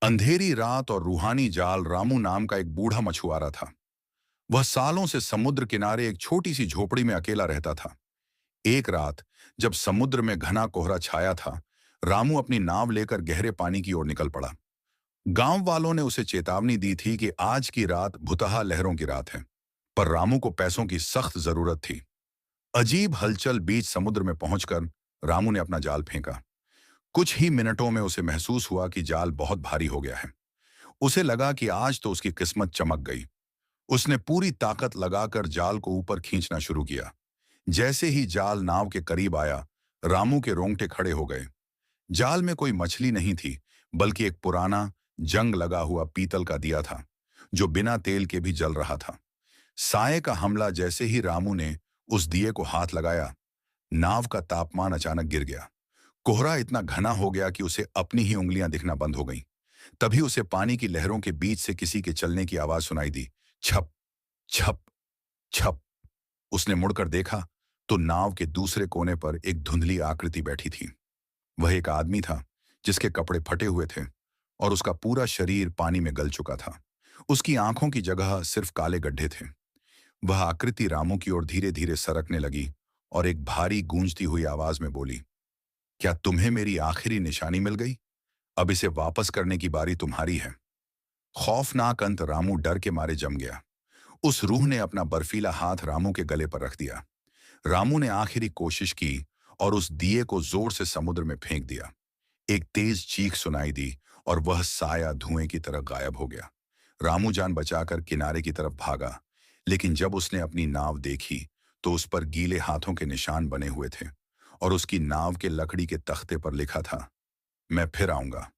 अंधेरी रात और रूहानी जाल। रामू नाम का एक बूढ़ा मछुआरा था। वह सालों से समुद्र किनारे एक छोटी सी झोपड़ी में अकेला रहता था। एक रात जब समुद्र में घना कोहरा छाया था, रामू अपनी नाव लेकर गहरे पानी की ओर निकल पड़ा। गांव वालों ने उसे चेतावनी दी थी कि आज की रात भुतहा लहरों की रात है। पर रामू को पैसों की सख्त जरूरत थी। अजीब हलचल बीच समुद्र में पहुंचकर रामू ने अपना जाल फेंका। कुछ ही मिनटों में उसे महसूस हुआ कि जाल बहुत भारी हो गया है। उसे लगा कि आज तो उसकी किस्मत चमक गई। उसने पूरी ताकत लगाकर जाल को ऊपर खींचना शुरू किया। जैसे ही जाल नाव के करीब आया, रामू के रोंगटे खड़े हो गए। जाल में कोई मछली नहीं थी, बल्कि एक पुराना जंग लगा हुआ पीतल का दिया था, जो बिना तेल के भी जल रहा था। साये का हमला जैसे ही रामू ने उस दिए को हाथ लगाया, नाव का तापमान अचानक गिर गया। कोहरा इतना घना हो गया कि उसे अपनी ही उंगलियां दिखना बंद हो गईं। तभी उसे पानी की लहरों के बीच से किसी के चलने की आवाज सुनाई दी। छप छप छप। उसने मुड़कर देखा तो नाव के दूसरे कोने पर एक धुंधली आकृति बैठी थी। वह एक आदमी था, जिसके कपड़े फटे हुए थे और उसका पूरा शरीर पानी में गल चुका था। उसकी आंखों की जगह सिर्फ काले गड्ढे थे। वह आकृति रामू की ओर धीरे धीरे सरकने लगी और एक भारी गूंजती हुई आवाज में बोली, क्या तुम्हें मेरी आखिरी निशानी मिल गई? अब इसे वापस करने की बारी तुम्हारी है। खौफनाक अंत। रामू डर के मारे जम गया। उस रूह ने अपना बर्फीला हाथ रामू के गले पर रख दिया। रामू ने आखिरी कोशिश की और उस दिए को जोर से समुद्र में फेंक दिया। एक तेज चीख सुनाई दी और वह साया धुएं की तरह गायब हो गया। रामू जान बचाकर किनारे की तरफ भागा, लेकिन जब उसने अपनी नाव देखी तो उस पर गीले हाथों के निशान बने हुए थे और उसकी नाव के लकड़ी के तख्ते पर लिखा था, मैं फिर आऊंगा।